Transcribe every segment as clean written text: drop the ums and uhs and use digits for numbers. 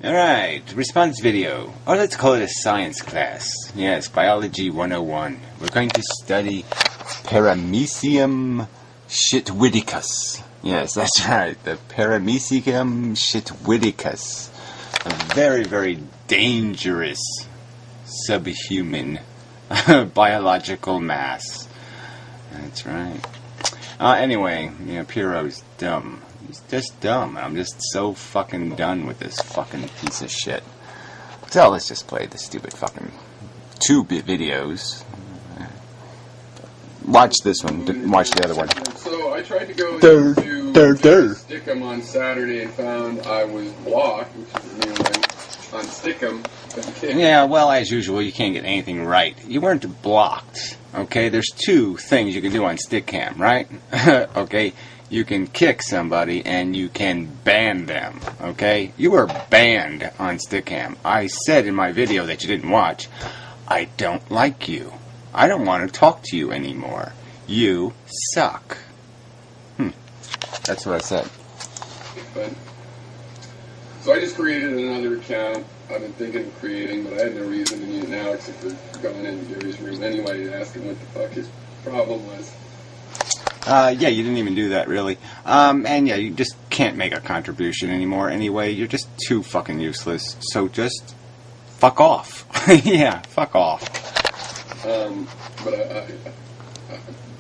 Alright, response video. Or let's call it a science class. Yes, Biology 101. We're going to study Paramecium shitwidicus. Yes, that's right, the Paramecium shitwidicus. A very, very dangerous subhuman biological mass. That's right. Anyway, Piro's dumb. He's just dumb. I'm just so fucking done with this fucking piece of shit. So let's just play the stupid fucking 2-bit videos. Watch this one. Watch the other one. So I tried to go into Stickum on Saturday and found I was blocked, which is the new one, on Stickum. Yeah, well, as usual, you can't get anything right. You weren't blocked, okay? There's 2 things you can do on Stickcam, right? Okay? You can kick somebody and you can ban them, okay? You were banned on Stickcam. I said in my video that you didn't watch, I don't like you. I don't want to talk to you anymore. You suck. That's what I said. So I just created another account. I've been thinking of creating, but I had no reason to need it now except for going into Gary's room anyway and asking what the fuck his problem was. Yeah, you didn't even do that, really. And yeah, you just can't make a contribution anymore anyway. You're just too fucking useless. So just fuck off. Yeah, fuck off. But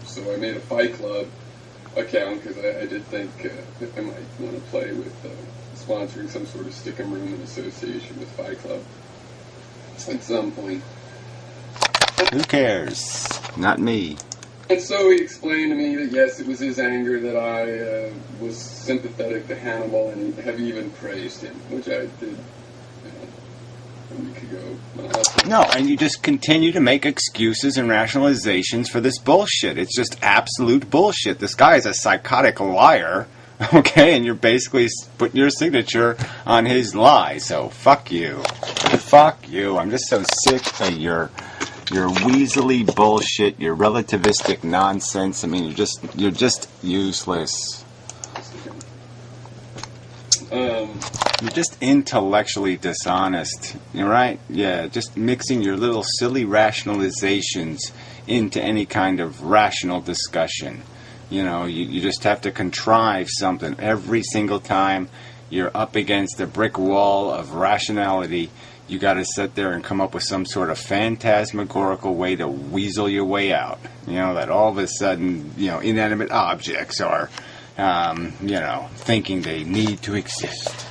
so I made a Fight Club account because I did think I might want to play with sponsoring some sort of Stickum Room in association with Fight Club at some point. Who cares? Not me. And so he explained to me that yes, it was his anger that I was sympathetic to Hannibal and have even praised him, which I did a week ago. No, and you just continue to make excuses and rationalizations for this bullshit. It's just absolute bullshit. This guy is a psychotic liar, okay, and you're basically putting your signature on his lie, so fuck you. Fuck you. I'm just so sick of your weaselly bullshit, your relativistic nonsense. I mean, you're just useless. You're just intellectually dishonest, right? Yeah, just mixing your little silly rationalizations into any kind of rational discussion. You just have to contrive something every single time you're up against a brick wall of rationality. You got to sit there and come up with some sort of phantasmagorical way to weasel your way out. That all of a sudden, inanimate objects are, thinking they need to exist.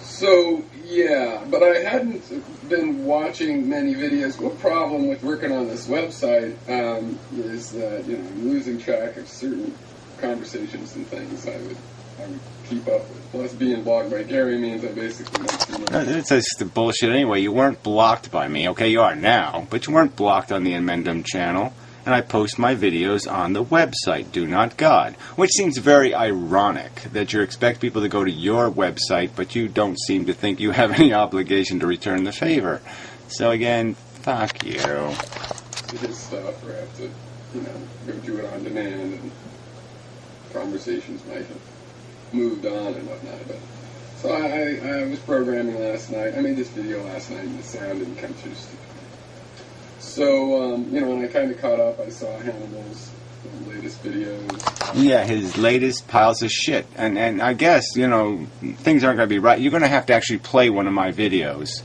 So, yeah, but I hadn't been watching many videos. One problem with working on this website is that, I'm losing track of certain conversations and things I would keep up with. Plus, being blocked by Gary means I basically don't see much. It's just bullshit anyway. You weren't blocked by me. Okay, you are now, but you weren't blocked on the Amendum channel. And I post my videos on the website, Do Not God, which seems very ironic that you expect people to go to your website, but you don't seem to think you have any obligation to return the favor. So again, fuck you. His stuff, or I have to, go do it on demand, and conversations might have moved on and whatnot. But so I was programming last night. I made this video last night, and the sound didn't come through. So, when I kind of caught up, I saw Hannibal's latest videos. Yeah, his latest piles of shit. And I guess, things aren't going to be right. You're going to have to actually play one of my videos,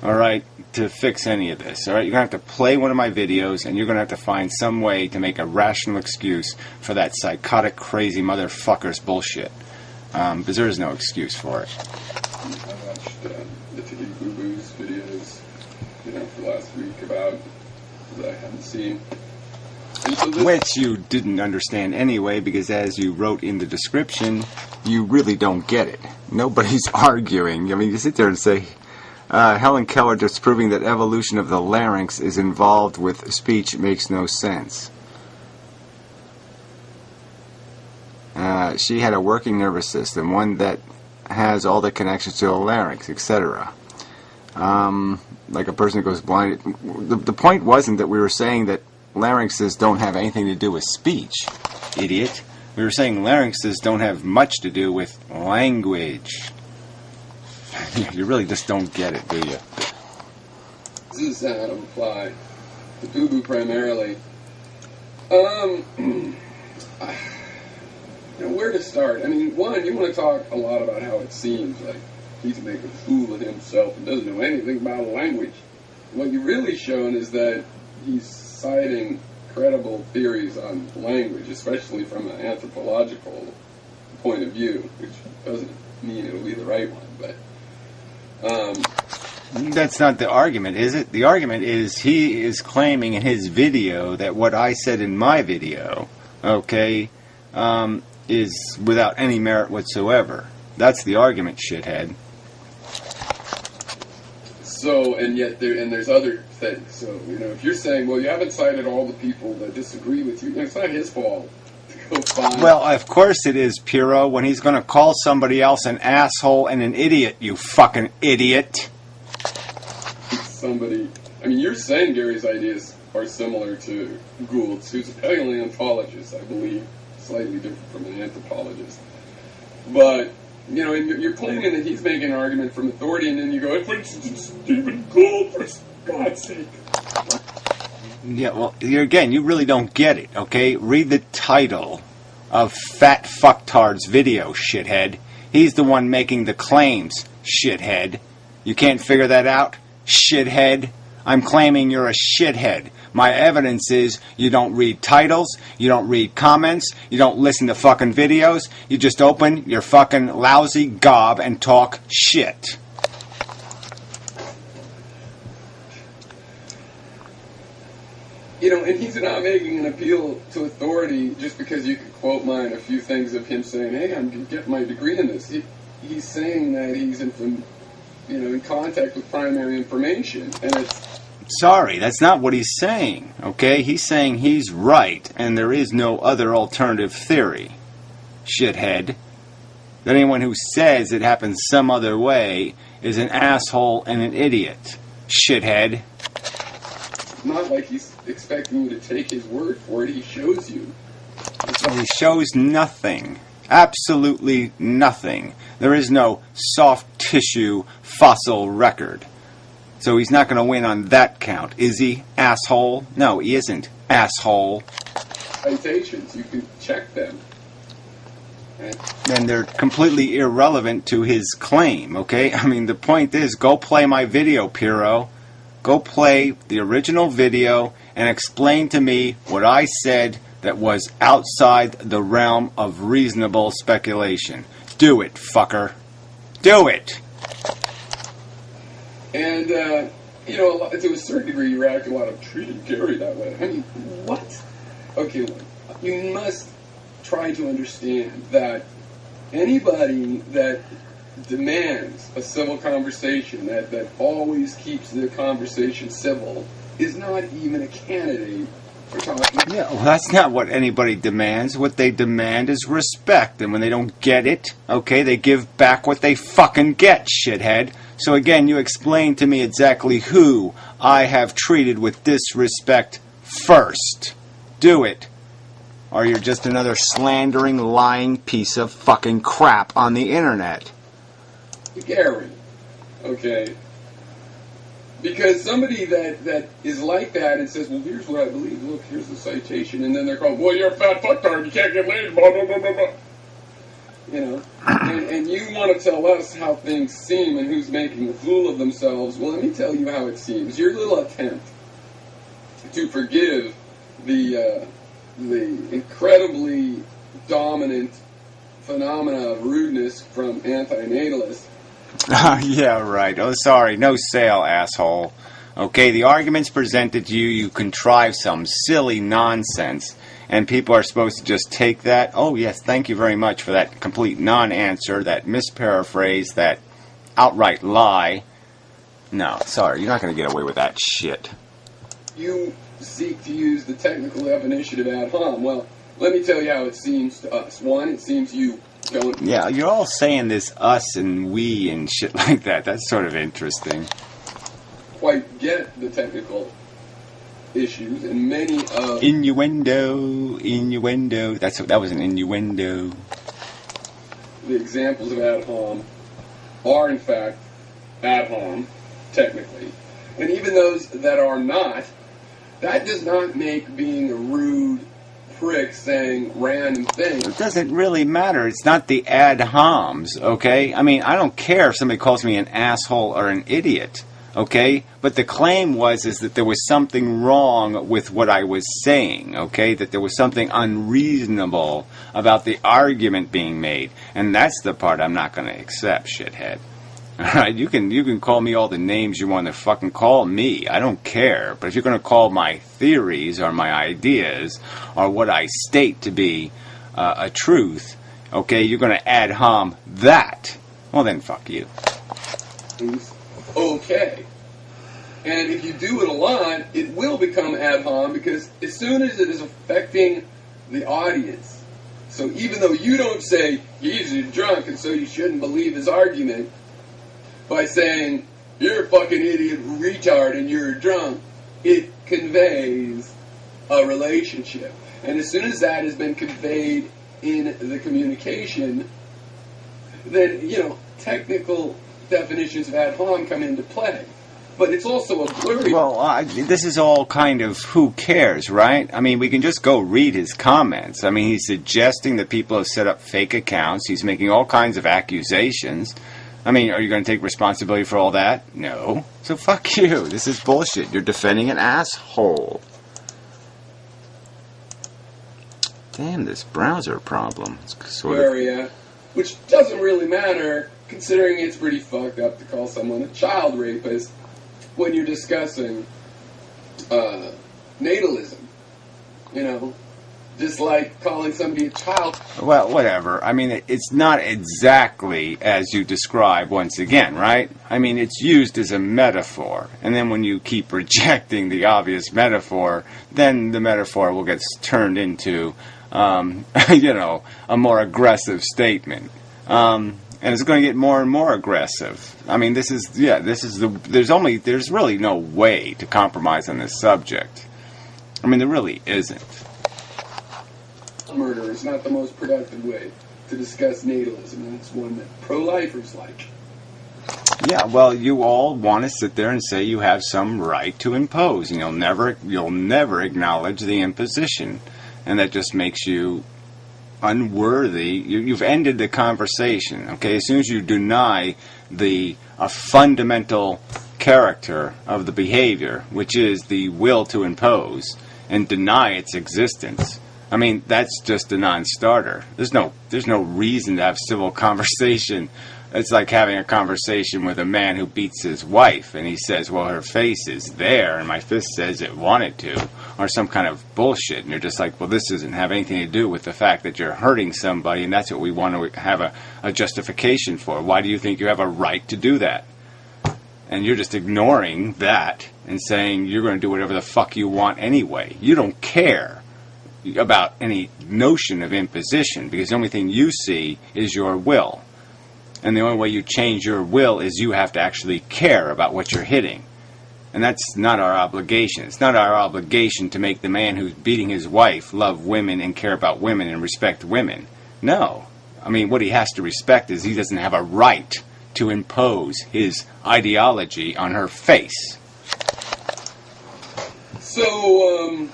all right, to fix any of this, all right? You're going to have to play one of my videos, and you're going to have to find some way to make a rational excuse for that psychotic, crazy motherfucker's bullshit. Because there is no excuse for it. I watched the Tiki Boo Boo's videos, for last week about that I hadn't seen. So which you didn't understand anyway, because as you wrote in the description, you really don't get it. Nobody's arguing. I mean, you sit there and say, Helen Keller just proving that evolution of the larynx is involved with speech makes no sense. She had a working nervous system, one that has all the connections to the larynx, etc. Like a person who goes blind. The point wasn't that we were saying that larynxes don't have anything to do with speech, idiot. We were saying larynxes don't have much to do with language. You really just don't get it, do you? This is Adam Fly. The boo-boo primarily. Where to start? I mean, one, you want to talk a lot about how it seems like he's making a fool of himself and doesn't know anything about language. What you've really shown is that he's citing credible theories on language, especially from an anthropological point of view, which doesn't mean it'll be the right one, but... That's not the argument, is it? The argument is he is claiming in his video that what I said in my video, okay, is without any merit whatsoever. That's the argument, shithead. So, and yet there's other things. So, if you're saying, well, you haven't cited all the people that disagree with you, it's not his fault to go find... Well, of course it is, Piro, when he's going to call somebody else an asshole and an idiot, you fucking idiot. You're saying Gary's ideas are similar to Gould's, who's a paleontologist, I believe, slightly different from an anthropologist. But, and you're claiming that he's making an argument from authority, and then you go, but it's Stephen Gould, for God's sake. Yeah, well, you really don't get it, okay? Read the title of Fat Fucktard's video, shithead. He's the one making the claims, shithead. You can't figure that out, shithead? I'm claiming you're a shithead. My evidence is you don't read titles, you don't read comments, you don't listen to fucking videos, you just open your fucking lousy gob and talk shit. And he's not making an appeal to authority just because you could quote mine a few things of him saying, hey, I'm getting my degree in this. He's saying that he's in contact with primary information, and it's... Sorry, that's not what he's saying, okay? He's saying he's right, and there is no other alternative theory. Shithead. That anyone who says it happens some other way is an asshole and an idiot. Shithead. It's not like he's expecting you to take his word for it. He shows you. He shows nothing. Absolutely nothing. There is no soft tissue fossil record. So he's not going to win on that count, is he, asshole? No, he isn't, asshole. Citations, you can check them. Right? And they're completely irrelevant to his claim, okay? The point is, go play my video, Piro. Go play the original video and explain to me what I said that was outside the realm of reasonable speculation. Do it, fucker. Do it! And, to a certain degree, you react a lot of treating Gary that way. What? Okay, look, you must try to understand that anybody that demands a civil conversation, that always keeps the conversation civil, is not even a candidate for talking. Yeah, well, that's not what anybody demands. What they demand is respect, and when they don't get it, okay, they give back what they fucking get, shithead. So again, you explain to me exactly who I have treated with disrespect first. Do it. Or you're just another slandering, lying piece of fucking crap on the internet. Gary. Okay. Because somebody that is like that and says, well, here's what I believe, look, here's the citation, and then they're called, well, you're a fat fucktard, you can't get laid, blah, blah, blah, blah, blah. And you want to tell us how things seem and who's making a fool of themselves. Well, let me tell you how it seems. Your little attempt to forgive the incredibly dominant phenomena of rudeness from antinatalists. Yeah, right. Oh, sorry. No sale, asshole. Okay, the arguments presented to you, you contrive some silly nonsense. And people are supposed to just take that. Oh, yes, thank you very much for that complete non-answer, that misparaphrase, that outright lie. No, sorry, you're not going to get away with that shit. You seek to use the technical definition of ad hom. Well, let me tell you how it seems to us. One, it seems you don't... Yeah, you're all saying this us and we and shit like that. That's sort of interesting. Quite get the technical issues, and many of... Innuendo. That was an innuendo. The examples of ad hom are, in fact, ad hom, technically. And even those that are not, that does not make being a rude prick saying random things. It doesn't really matter. It's not the ad homs, okay? I mean, I don't care if somebody calls me an asshole or an idiot, okay? But the claim is that there was something wrong with what I was saying, okay? That there was something unreasonable about the argument being made. And that's the part I'm not going to accept, shithead. Alright, you can call me all the names you want to fucking call me. I don't care. But if you're going to call my theories or my ideas or what I state to be a truth, okay, you're going to ad hom that. Well, then fuck you. Okay. And if you do it a lot, it will become ad hom because as soon as it is affecting the audience, so even though you don't say, he's a drunk and so you shouldn't believe his argument, by saying, you're a fucking idiot, retard, and you're drunk, it conveys a relationship. And as soon as that has been conveyed in the communication, then, technical definitions of ad hom come into play. But it's also a blurry... Well, this is all kind of who cares, right? I mean, we can just go read his comments. I mean, he's suggesting that people have set up fake accounts. He's making all kinds of accusations. I mean, are you going to take responsibility for all that? No. So fuck you. This is bullshit. You're defending an asshole. Damn, this browser problem. It's sort of... which doesn't really matter, considering it's pretty fucked up to call someone a child rapist when you're discussing natalism. Just like calling somebody a child. Well, whatever. I mean, it's not exactly as you describe once again, right? I mean, it's used as a metaphor. And then when you keep rejecting the obvious metaphor, then the metaphor will get turned into, a more aggressive statement. And it's going to get more and more aggressive. I mean, there's really no way to compromise on this subject. I mean, there really isn't. Murder is not the most productive way to discuss natalism, and it's one that pro-lifers like. Yeah, well, you all want to sit there and say you have some right to impose, and you'll never acknowledge the imposition, and that just makes you unworthy. You've ended the conversation. Okay, as soon as you deny a fundamental character of the behavior, which is the will to impose, and deny its existence. I mean, that's just a non-starter. There's no reason to have civil conversation. It's like having a conversation with a man who beats his wife, and he says, well, her face is there, and my fist says it wanted to, or some kind of bullshit. And you're just like, well, this doesn't have anything to do with the fact that you're hurting somebody, and that's what we want to have a justification for. Why do you think you have a right to do that? And you're just ignoring that and saying you're going to do whatever the fuck you want anyway. You don't care about any notion of imposition, because the only thing you see is your will. And the only way you change your will is you have to actually care about what you're hitting. And that's not our obligation. It's not our obligation to make the man who's beating his wife love women and care about women and respect women. No. I mean, what he has to respect is he doesn't have a right to impose his ideology on her face. So,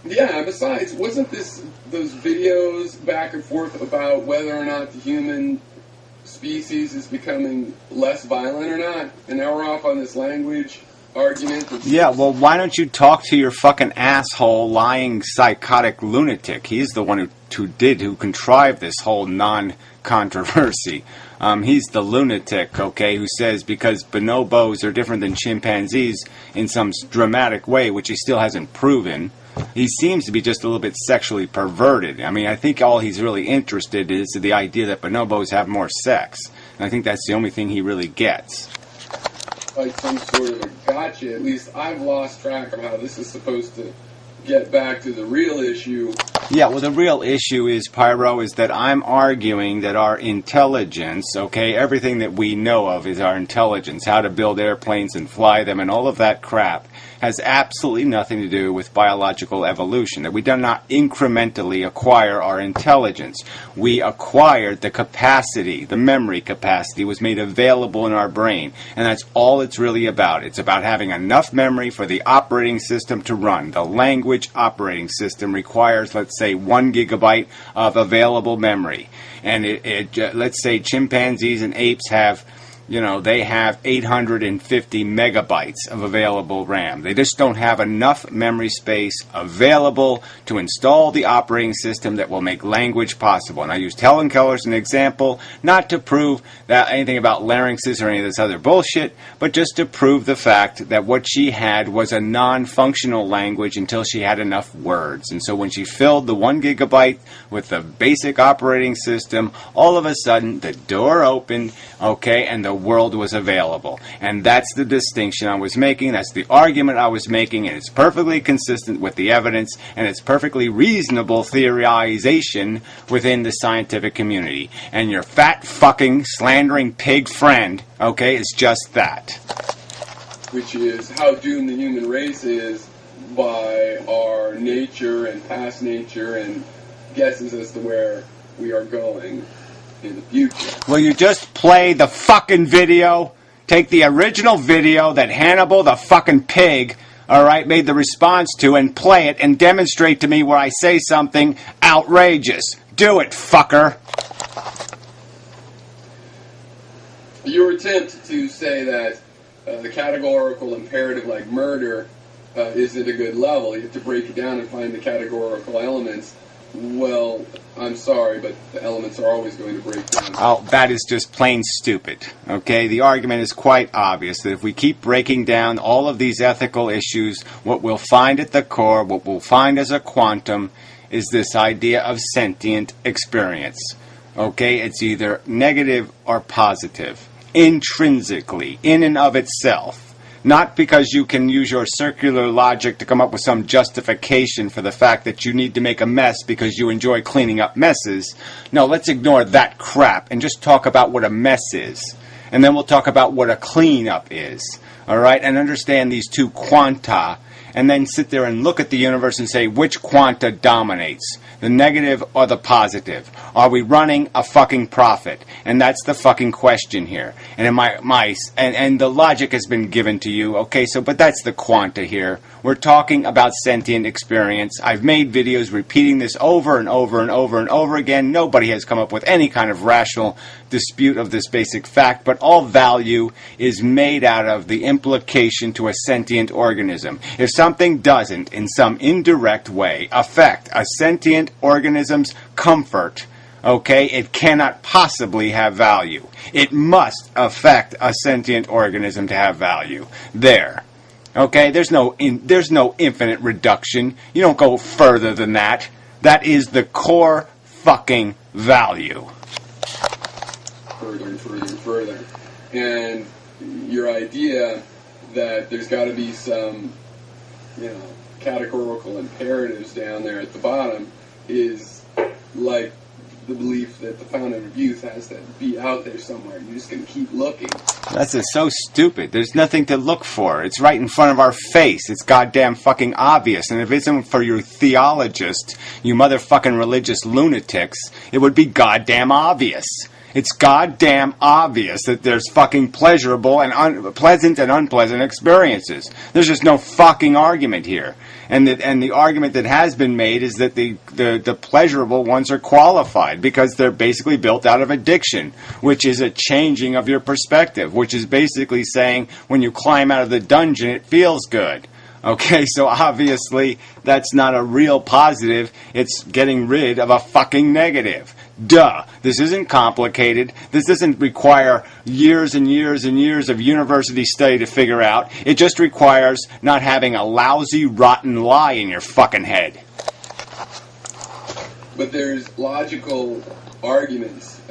yeah, besides, wasn't those videos back and forth about whether or not the human species is becoming less violent or not? And now we're off on this language argument. Yeah, well, why don't you talk to your fucking asshole, lying, psychotic lunatic? He's the one who contrived this whole non-controversy. He's the lunatic, okay, who says because bonobos are different than chimpanzees in some dramatic way, which he still hasn't proven. He seems to be just a little bit sexually perverted. I mean, I think all he's really interested in is the idea that bonobos have more sex. And I think that's the only thing he really gets. Like some sort of a gotcha. At least I've lost track of how this is supposed to get back to the real issue Yeah, well, the real issue is, Pyro, is that I'm arguing that our intelligence, okay, everything that we know of is our intelligence, how to build airplanes and fly them and all of that crap, has absolutely nothing to do with biological evolution, that we do not incrementally acquire our intelligence. We acquired the capacity, the memory capacity was made available in our brain, and that's all it's really about. It's about having enough memory for the operating system to run. The language operating system requires, let's say, 1 gigabyte of available memory. And let's say chimpanzees and apes have, they have 850 megabytes of available RAM. They just don't have enough memory space available to install the operating system that will make language possible. And I used Helen Keller as an example, not to prove that anything about larynxes or any of this other bullshit, but just to prove the fact that what she had was a non-functional language until she had enough words. And so when she filled the 1 gigabyte with the basic operating system, all of a sudden the door opened, okay, and the world was available. And that's the distinction I was making. That's the argument I was making, and it's perfectly consistent with the evidence, and it's perfectly reasonable theorization within the scientific community. And your fat fucking slandering pig friend, okay, is just that. Which is how doomed the human race is by our nature and past nature and guesses as to where we are going in the future. Will you just play the fucking video? Take the original video that Hannibal the fucking pig, alright, made the response to, and play it and demonstrate to me where I say something outrageous. Do it, fucker. Your attempt to say that the categorical imperative like murder is at a good level, you have to break it down and find the categorical elements. Well, I'm sorry, but the elements are always going to break down. Oh, that is just plain stupid, okay? The argument is quite obvious that if we keep breaking down all of these ethical issues, what we'll find at the core, what we'll find as a quantum, is this idea of sentient experience, okay? It's either negative or positive, intrinsically, in and of itself. Not because you can use your circular logic to come up with some justification for the fact that you need to make a mess because you enjoy cleaning up messes. No, let's ignore that crap and just talk about what a mess is. And then we'll talk about what a cleanup is. Alright? And understand these two quanta. And then sit there and look at the universe and say, which quanta dominates? The negative or the positive? Are we running a fucking profit? And that's the fucking question here. And in the logic has been given to you. Okay, but that's the quanta here. We're talking about sentient experience. I've made videos repeating this over and over and over and over again. Nobody has come up with any kind of rational dispute of this basic fact, but all value is made out of the implication to a sentient organism. If something doesn't, in some indirect way, affect a sentient organism's comfort, okay, it cannot possibly have value. It must affect a sentient organism to have value. There. Okay, there's no infinite reduction. You don't go further than that. That is the core fucking value. Further and further and further. And your idea that there's got to be some, categorical imperatives down there at the bottom is like the belief that the fountain of youth has to be out there somewhere. You're just going to keep looking. That's just so stupid. There's nothing to look for. It's right in front of our face. It's goddamn fucking obvious. And if it isn't for your theologists, you motherfucking religious lunatics, it would be goddamn obvious. It's goddamn obvious that there's fucking pleasurable and pleasant and unpleasant experiences. There's just no fucking argument here. And the argument that has been made is that the pleasurable ones are qualified because they're basically built out of addiction, which is a changing of your perspective, which is basically saying when you climb out of the dungeon, it feels good. Okay, so obviously that's not a real positive. It's getting rid of a fucking negative. Duh. This isn't complicated. This doesn't require years and years and years of university study to figure out. It just requires not having a lousy, rotten lie in your fucking head. But there's logical arguments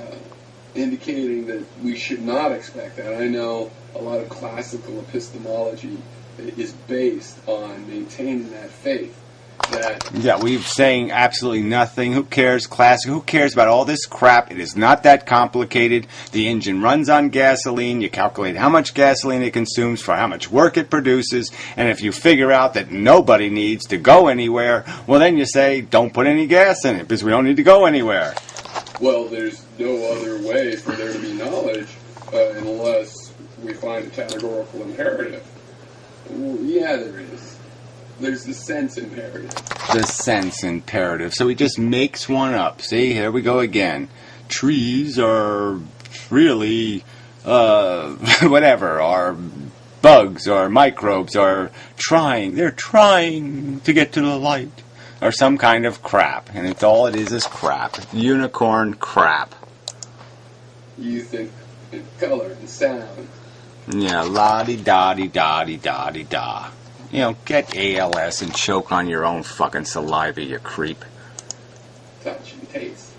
indicating that we should not expect that. I know a lot of classical epistemology is based on maintaining that faith. that. Yeah, we're saying absolutely nothing. Who cares? Classic. Who cares about all this crap? It is not that complicated. The engine runs on gasoline. You calculate how much gasoline it consumes for how much work it produces. And if you figure out that nobody needs to go anywhere, well, then you say, don't put any gas in it because we don't need to go anywhere. Well, there's no other way for there to be knowledge unless we find a categorical imperative. Well, yeah, there is. There's the sense imperative. The sense imperative. So he just makes one up. See, here we go again. Trees are really, whatever, are bugs or microbes are trying. They're trying to get to the light. Or some kind of crap. And it's all it is crap. Unicorn crap. You think in color and sound. Yeah, la-di-da-di-da-di-da-di-da. You know, get ALS and choke on your own fucking saliva, you creep. Touch and taste.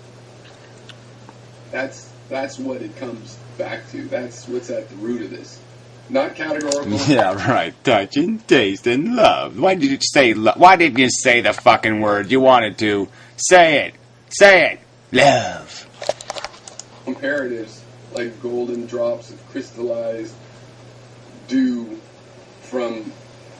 That's what it comes back to. That's what's at the root of this. Not categorical. Yeah, right. Touch and taste and love. Why did you say love? Why didn't you say the fucking word you wanted to? Say it. Say it. Love. Imperatives like golden drops of crystallized dew from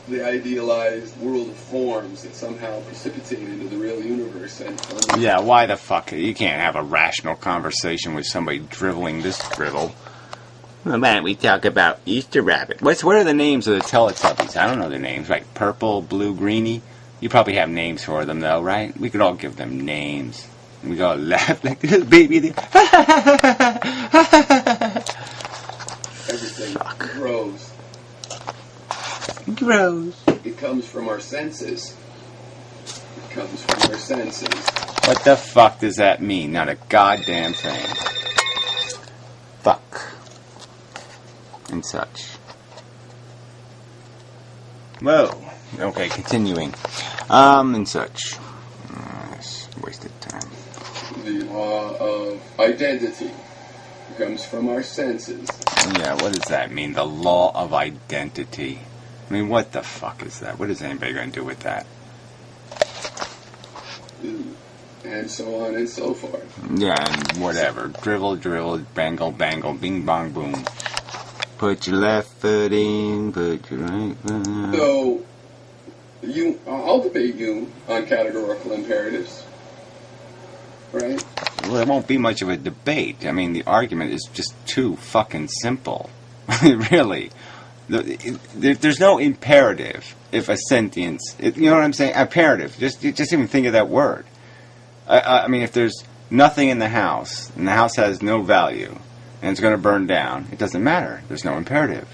the idealized world of forms that somehow precipitate into the real universe. And yeah, why the fuck? You can't have a rational conversation with somebody driveling this drivel. Well, why don't we talk about Easter Rabbit? What are the names of the Teletubbies? I don't know their names. Like purple, blue, greeny? You probably have names for them, though, right? We could all give them names. And we go laugh like this baby. Everything grows. Grows. It comes from our senses. It comes from our senses. What the fuck does that mean? Not a goddamn thing. Fuck. And such. Whoa. Okay, continuing. And such. Wasted time. The law of identity comes from our senses. Yeah, what does that mean? The law of identity. I mean, what the fuck is that? What is anybody going to do with that? And so on and so forth. Yeah, and whatever. Drivel, bangle, bangle, bing, bong, boom. Put your left foot in, put your right foot out. So, I'll debate you on categorical imperatives. Right? Well, there won't be much of a debate. I mean, the argument is just too fucking simple. Really. There's no imperative if a sentience... You know what I'm saying? Imperative. Just even think of that word. I mean, if there's nothing in the house, and the house has no value, and it's going to burn down, it doesn't matter. There's no imperative.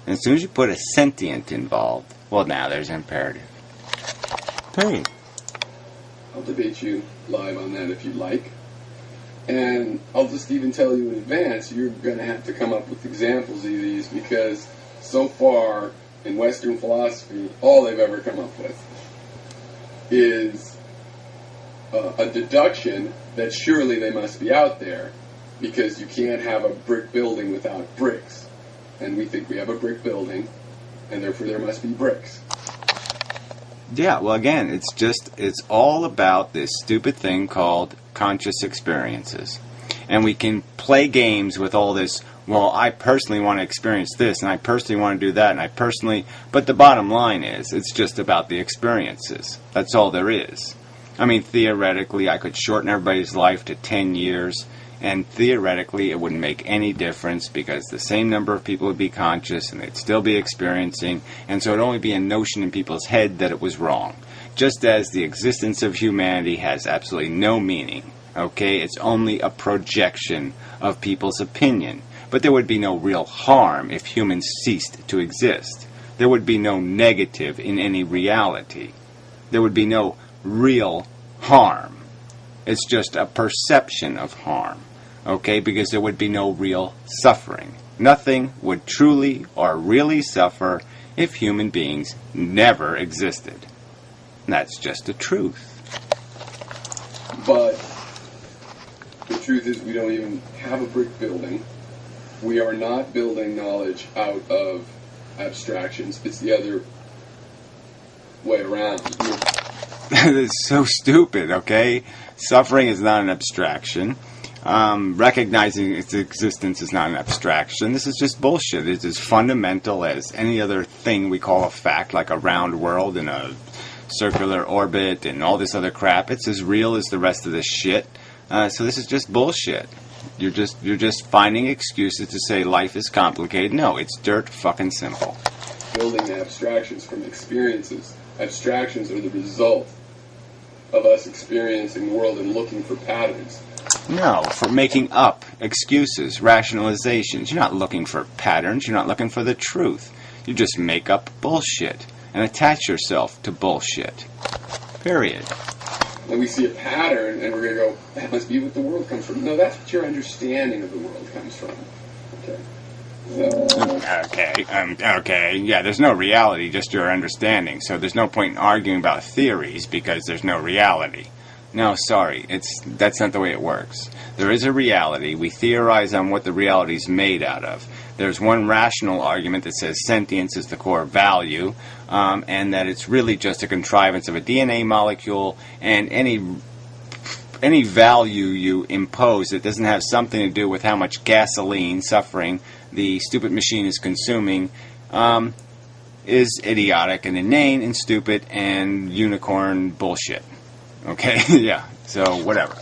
And as soon as you put a sentient involved, well, now there's imperative. Period. I'll debate you live on that if you'd like. And I'll just even tell you in advance, you're going to have to come up with examples of these because so far in Western philosophy, all they've ever come up with is a deduction that surely they must be out there because you can't have a brick building without bricks. And we think we have a brick building, and therefore there must be bricks. Yeah, well, again, it's all about this stupid thing called conscious experiences. And we can play games with all this, well, I personally want to experience this, and I personally want to do that, and I personally... But the bottom line is, it's just about the experiences. That's all there is. I mean, theoretically, I could shorten everybody's life to 10 years, and theoretically, it wouldn't make any difference because the same number of people would be conscious, and they'd still be experiencing, and so it'd only be a notion in people's head that it was wrong. Just as the existence of humanity has absolutely no meaning, okay? It's only a projection of people's opinion. But there would be no real harm if humans ceased to exist. There would be no negative in any reality. There would be no real harm. It's just a perception of harm, okay? Because there would be no real suffering. Nothing would truly or really suffer if human beings never existed. And that's just the truth. But the truth is we don't even have a brick building. We are not building knowledge out of abstractions. It's the other way around. It's so stupid, okay? Suffering is not an abstraction. Recognizing its existence is not an abstraction. This is just bullshit. It's as fundamental as any other thing we call a fact, like a round world and a circular orbit and all this other crap. It's as real as the rest of this shit. So this is just bullshit. You're just finding excuses to say life is complicated. No, it's dirt fucking simple. Building abstractions from experiences. Abstractions are the result of us experiencing the world and looking for patterns. No, for making up excuses, rationalizations. You're not looking for patterns. You're not looking for the truth. You just make up bullshit and attach yourself to bullshit. Period. And we see a pattern, and we're going to go, that must be what the world comes from. No, that's what your understanding of the world comes from. Okay. Okay, yeah, there's no reality, just your understanding. So there's no point in arguing about theories because there's no reality. No, sorry, that's not the way it works. There is a reality. We theorize on what the reality is made out of. There's one rational argument that says sentience is the core value, and that it's really just a contrivance of a DNA molecule, and any value you impose that doesn't have something to do with how much gasoline, suffering, the stupid machine is consuming, is idiotic and inane and stupid and unicorn bullshit. Okay? Yeah, so whatever.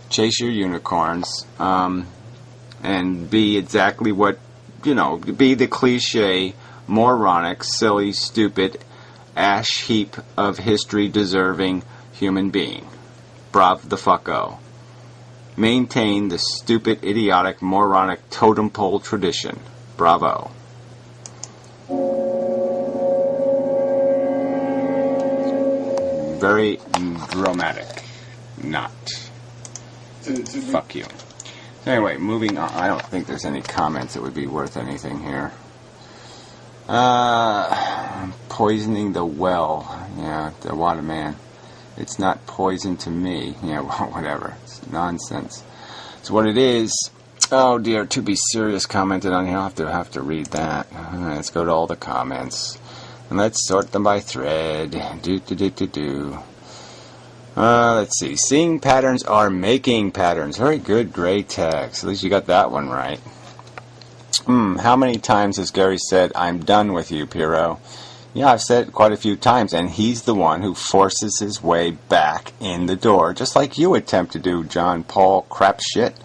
Chase your unicorns, and be exactly what, be the cliche, moronic, silly, stupid, ash heap of history deserving human being. Brav the fucko. Maintain the stupid, idiotic, moronic totem pole tradition. Bravo. Very dramatic. Not. Fuck you. Anyway, moving on. I don't think there's any comments that would be worth anything here. Poisoning the well. Yeah, the water man. It's not poison to me. Yeah, well, whatever. It's nonsense. So what it is... Oh dear, to be serious commented on here. I'll have to read that. Let's go to all the comments. And let's sort them by thread. Let's see. Seeing patterns are making patterns. Very good, gray text. At least you got that one right. How many times has Gary said, I'm done with you, Piero? Yeah, I've said it quite a few times, and he's the one who forces his way back in the door, just like you attempt to do, John Paul crap shit.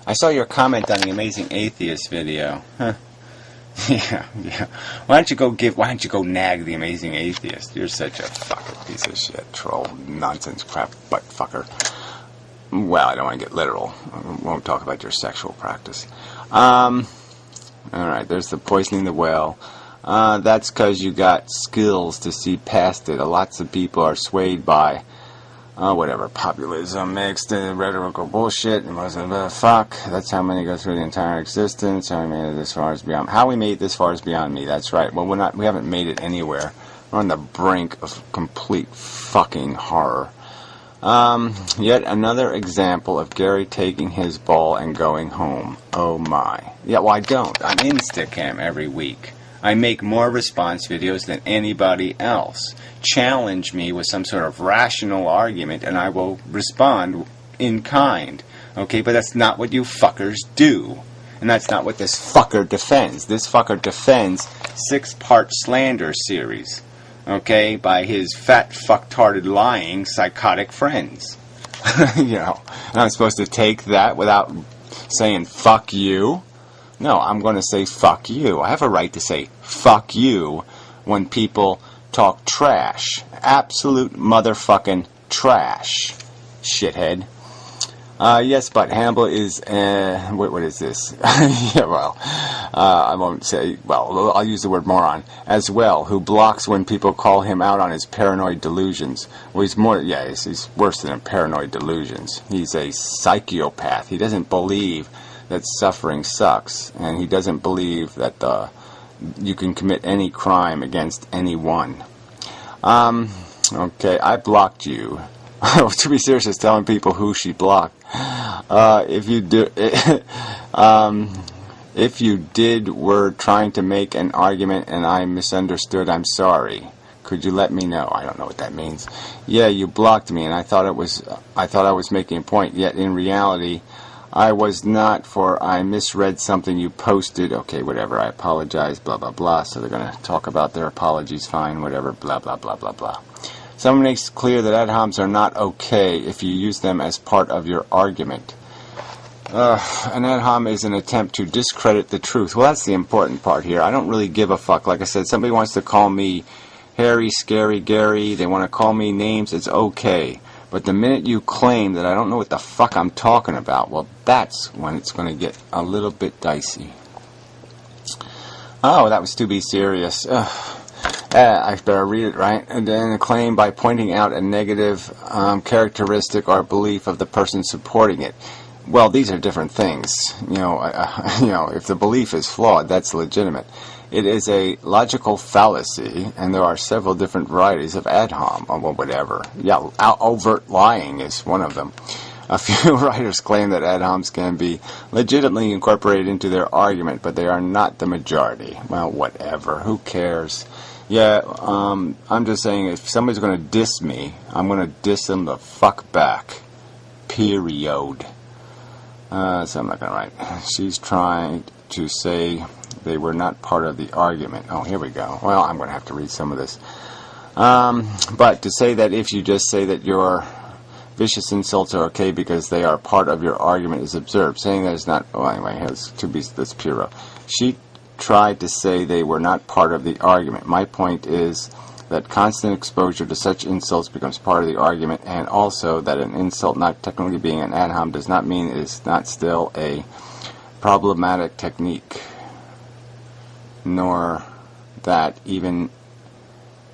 I saw your comment on the Amazing Atheist video. Huh. Yeah. Why don't you go nag the Amazing Atheist? You're such a fucking piece of shit, troll, nonsense, crap, butt fucker. Well, I don't want to get literal. I won't talk about your sexual practice. Alright, there's the poisoning the well. That's because you got skills to see past it. Lots of people are swayed by populism, mixed and rhetorical bullshit, and most of the fuck. That's how many go through the entire existence. How we made it this far is beyond. How we made it this far is beyond me. That's right. Well, we haven't made it anywhere. We're on the brink of complete fucking horror. Yet another example of Gary taking his ball and going home. Oh my. Yeah, well, I don't. I'm in Instacam every week. I make more response videos than anybody else. Challenge me with some sort of rational argument and I will respond in kind. Okay, but that's not what you fuckers do. And that's not what this fucker defends. This fucker defends 6-part slander series. Okay, by his fat, fucktarded, lying, psychotic friends. And I'm supposed to take that without saying fuck you? No, I'm going to say fuck you. I have a right to say fuck you when people talk trash. Absolute motherfucking trash. Shithead. Yes, but Hannibal is... what is this? Yeah, well, I won't say... Well, I'll use the word moron. As well, who blocks when people call him out on his paranoid delusions. Well, he's more... Yeah, he's worse than paranoid delusions. He's a psychopath. He doesn't believe that suffering sucks, and he doesn't believe that you can commit any crime against anyone. Okay, I blocked you. To be serious, is telling people who she blocked. If you were trying to make an argument and I misunderstood, I'm sorry. Could you let me know? I don't know what that means. Yeah, you blocked me, and I thought I was making a point. Yet in reality, I was not, for I misread something you posted. Okay, whatever. I apologize. Blah blah blah. So they're gonna talk about their apologies. Fine, whatever. Blah blah blah blah blah. Someone makes clear that ad homs are not okay if you use them as part of your argument. An ad hom is an attempt to discredit the truth. Well, that's the important part here. I don't really give a fuck. Like I said, somebody wants to call me Harry, Scary, Gary. They want to call me names. It's okay. But the minute you claim that I don't know what the fuck I'm talking about, well, that's when it's going to get a little bit dicey. Oh, that was to be serious. I better read it, right? And then a claim by pointing out a negative characteristic or belief of the person supporting it. Well, these are different things. You know, if the belief is flawed, that's legitimate. It is a logical fallacy, and there are several different varieties of ad hom, or whatever. Yeah, overt lying is one of them. A few writers claim that ad homs can be legitimately incorporated into their argument, but they are not the majority. Well, whatever. Who cares? Yeah, I'm just saying, if somebody's going to diss me, I'm going to diss them the fuck back. Period. So I'm not going to write. She's trying to say they were not part of the argument. Oh, here we go. Well, I'm going to have to read some of this. But to say that if you just say that your vicious insults are okay because they are part of your argument is absurd. Saying that is not... Oh, anyway, has to be this pure. She tried to say they were not part of the argument. My point is that constant exposure to such insults becomes part of the argument, and also that an insult not technically being an ad hom does not mean it is not still a problematic technique, nor that even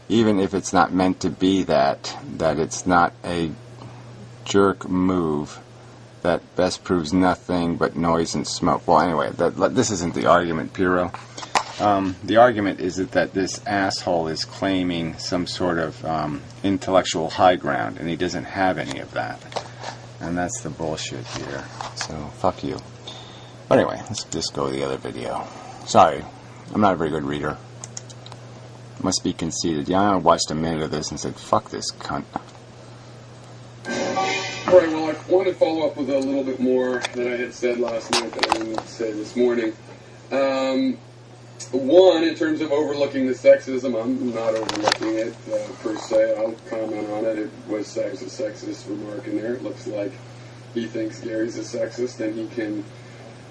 if it's not meant to be that it's not a jerk move that best proves nothing but noise and smoke. Well, anyway, this isn't the argument, Piro. The argument is that this asshole is claiming some sort of intellectual high ground, and he doesn't have any of that. And that's the bullshit here. So, fuck you. But anyway, let's just go to the other video. Sorry, I'm not a very good reader. Must be conceited. Yeah, I watched a minute of this and said, fuck this cunt. Alright, well, I want to follow up with a little bit more than I had said last night that I didn't say this morning. One, in terms of overlooking the sexism, I'm not overlooking it per se. I'll comment on it. It was a sexist remark in there. It looks like he thinks Gary's a sexist and he can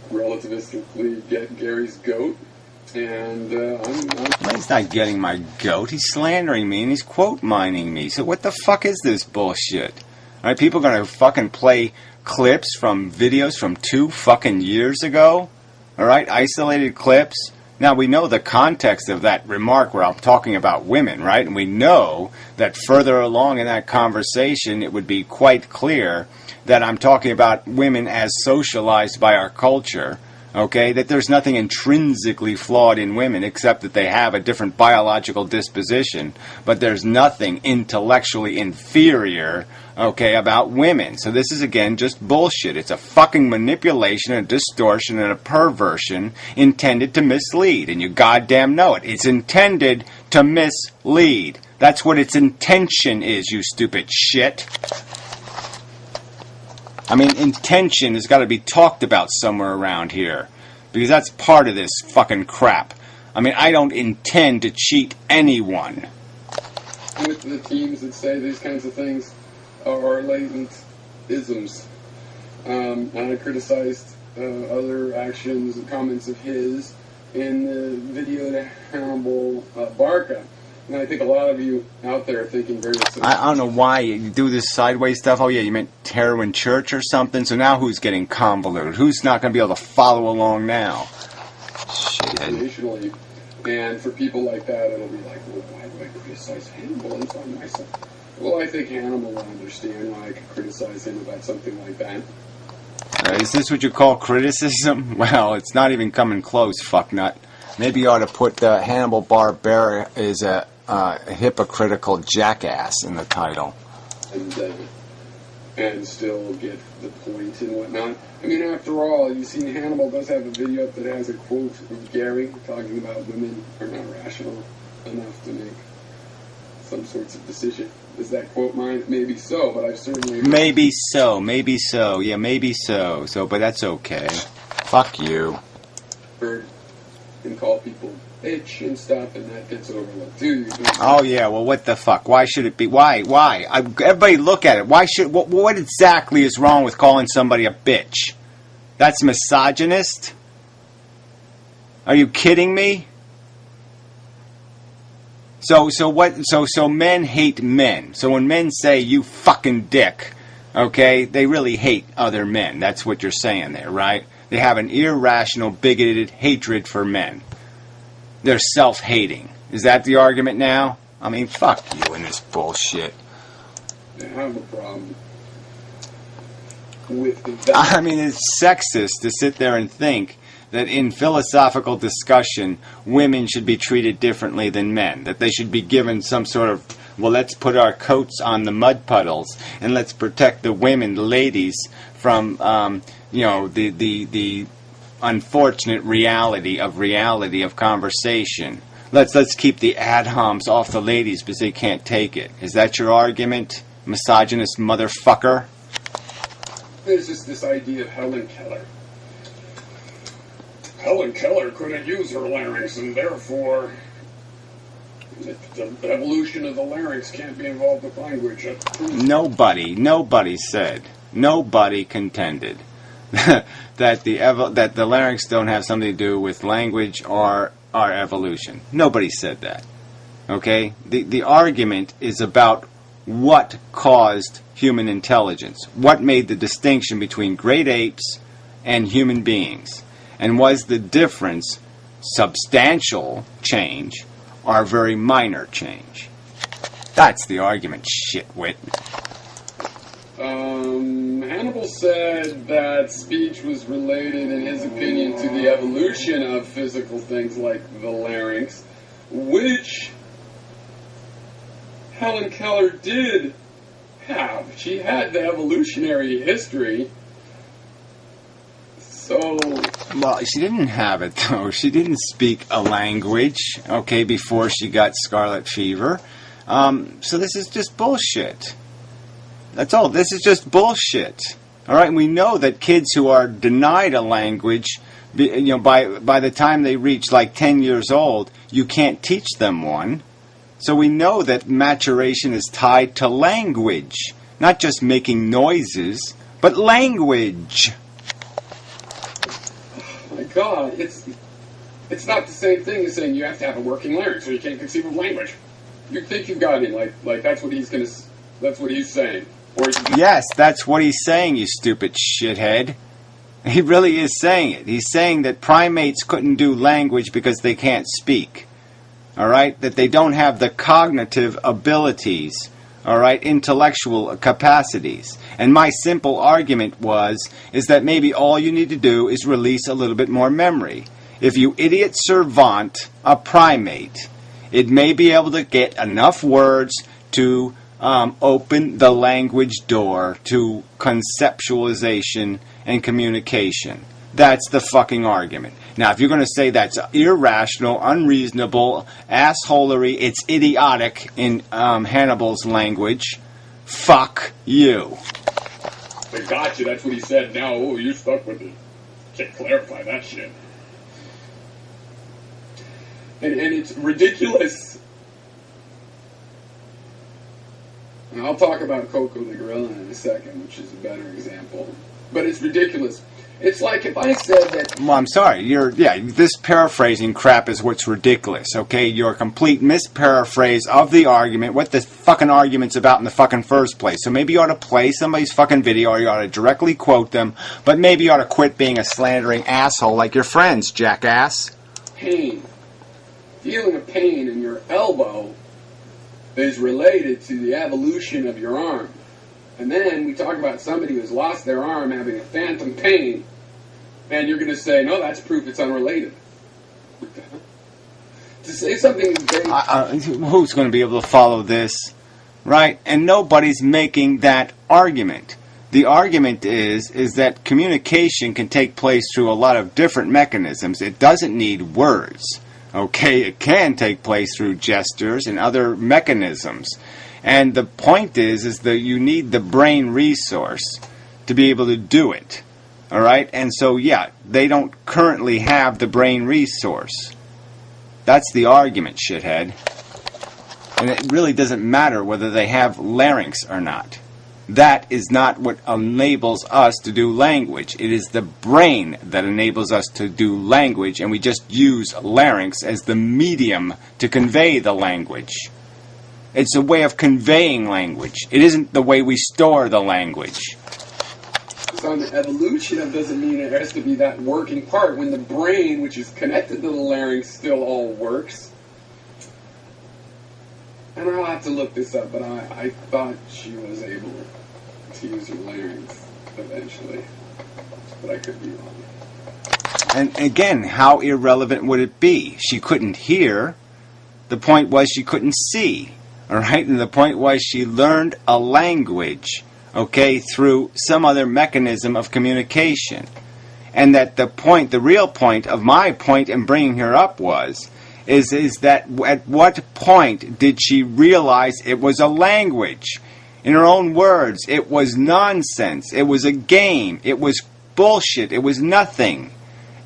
relativistically get Gary's goat. And He's not getting my goat. He's slandering me and he's quote mining me. So what the fuck is this bullshit? Alright, people are gonna fucking play clips from videos from 2 fucking years ago? Alright, isolated clips? Now, we know the context of that remark where I'm talking about women, right? And we know that further along in that conversation, it would be quite clear that I'm talking about women as socialized by our culture, okay? That there's nothing intrinsically flawed in women except that they have a different biological disposition, but there's nothing intellectually inferior, okay, about women. So this is, again, just bullshit. It's a fucking manipulation, a distortion, and a perversion intended to mislead. And you goddamn know it. It's intended to mislead. That's what its intention is, you stupid shit. I mean, intention has got to be talked about somewhere around here. Because that's part of this fucking crap. I mean, I don't intend to cheat anyone. With the teams that say these kinds of things are latent isms. And I criticized other actions and comments of his in the video to Hannibal Barca. And I think a lot of you out there are thinking very similar. I don't know why you do this sideways stuff. Oh, yeah, you meant heroin church or something? So now who's getting convoluted? Who's not going to be able to follow along now? Shithead. And for people like that, it'll be like, well, why do I criticize Hannibal and find myself? Well, I think Hannibal will understand why I could criticize him about something like that. Is this what you call criticism? Well, it's not even coming close, fucknut. Maybe you ought to put Hannibal Barbera is a hypocritical jackass in the title. And still get the point and whatnot. I mean, after all, you've seen Hannibal does have a video up that has a quote of Gary talking about women are not rational enough to make some sorts of decision. Is that quote mine? Maybe so, but I've certainly... Maybe so. Yeah, maybe so. But that's okay. Fuck you. Heard and call people bitch and stuff, and that gets overlooked too. Oh yeah, well what the fuck? Why should it be? Why? Everybody look at it. Why should? What exactly is wrong with calling somebody a bitch? That's misogynist? Are you kidding me? So men hate men. So when men say you fucking dick, okay, they really hate other men. That's what you're saying there, right? They have an irrational, bigoted hatred for men. They're self-hating. Is that the argument now? I mean, fuck you and this bullshit. I have a problem with that. I mean, it's sexist to sit there and think that in philosophical discussion, women should be treated differently than men. That they should be given some sort of, well, let's put our coats on the mud puddles and let's protect the women, the ladies, from, the unfortunate reality of conversation. Let's keep the ad homs off the ladies because they can't take it. Is that your argument, misogynist motherfucker? There's just this idea of Helen Keller. Helen Keller couldn't use her larynx, and therefore the evolution of the larynx can't be involved with language. Nobody said, nobody contended that the larynx don't have something to do with language or our evolution. Nobody said that. Okay? The argument is about what caused human intelligence. What made the distinction between great apes and human beings? And was the difference substantial change or very minor change? That's the argument, shitwit. Hannibal said that speech was related, in his opinion, to the evolution of physical things like the larynx, which Helen Keller did have. She had the evolutionary history. So... Well, she didn't have it, though. She didn't speak a language, okay, before she got scarlet fever. So this is just bullshit. That's all. This is just bullshit. All right, we know that kids who are denied a language, by the time they reach like 10 years old, you can't teach them one. So we know that maturation is tied to language, not just making noises, but language. My God, it's not the same thing as saying you have to have a working larynx or you can't conceive of language. You think you've got it, like that's what he's saying. Or yes, that's what he's saying, you stupid shithead. He really is saying it. He's saying that primates couldn't do language because they can't speak. All right? That they don't have the cognitive abilities, all right, intellectual capacities. And my simple argument is that maybe all you need to do is release a little bit more memory. If you idiot servant a primate, it may be able to get enough words to open the language door to conceptualization and communication. That's the fucking argument. Now, if you're going to say that's irrational, unreasonable, assholery, it's idiotic in Hannibal's language, fuck you. I got you. That's what he said. Now, you're stuck with it. Can't clarify that shit. And it's ridiculous. And I'll talk about Coco the gorilla in a second, which is a better example. But it's ridiculous. It's like if I said that... Well, I'm sorry. This paraphrasing crap is what's ridiculous, okay? Your complete misparaphrase of the argument, what the fucking argument's about in the fucking first place. So maybe you ought to play somebody's fucking video, or you ought to directly quote them, but maybe you ought to quit being a slandering asshole like your friends, jackass. Pain. Feeling of pain in your elbow is related to the evolution of your arm. And then we talk about somebody who's lost their arm having a phantom pain, and you're going to say, no, that's proof it's unrelated. To say something is who's going to be able to follow this, right? And nobody's making that argument. The argument is that communication can take place through a lot of different mechanisms. It doesn't need words. Okay, it can take place through gestures and other mechanisms. And the point is that you need the brain resource to be able to do it. All right? And so, yeah, they don't currently have the brain resource. That's the argument, shithead. And it really doesn't matter whether they have larynx or not. That is not what enables us to do language. It is the brain that enables us to do language, and we just use larynx as the medium to convey the language. It's a way of conveying language. It isn't the way we store the language. So on the evolution, that doesn't mean it has to be that working part. When the brain, which is connected to the larynx, still all works. And I'll have to look this up, but I thought she was able to use her larynx eventually. But I could be wrong. And again, how irrelevant would it be? She couldn't hear. The point was she couldn't see. All right? And the point was she learned a language, okay, through some other mechanism of communication. And that the real point of my point in bringing her up is that at what point did she realize it was a language? In her own words, it was nonsense. It was a game. It was bullshit. It was nothing.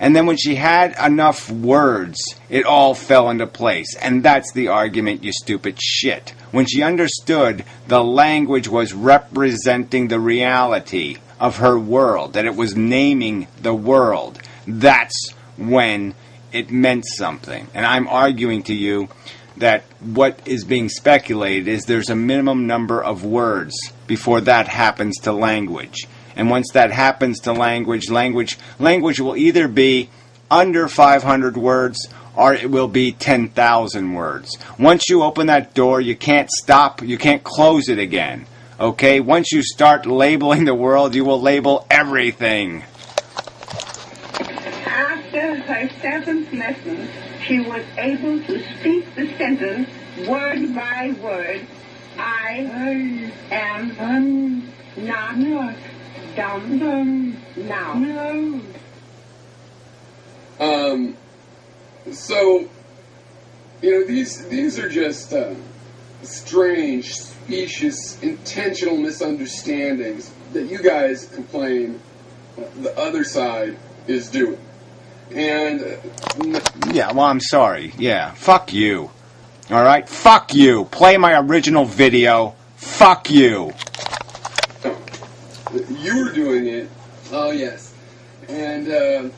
And then when she had enough words, it all fell into place. And that's the argument, you stupid shit. When she understood the language was representing the reality of her world, that it was naming the world, that's when it meant something. And I'm arguing to you that what is being speculated is there's a minimum number of words before that happens to language. And once that happens to language will either be under 500 words or it will be 10,000 words. Once you open that door, you can't stop, you can't close it again. Okay? Once you start labeling the world, you will label everything. After her seventh lesson, she was able to speak the sentence word by word. I am not dumb now. So, these are just strange, specious, intentional misunderstandings that you guys complain the other side is doing. And yeah, well, I'm sorry. Yeah, fuck you. All right, fuck you. Play my original video. Fuck you. You were doing it. Oh yes. And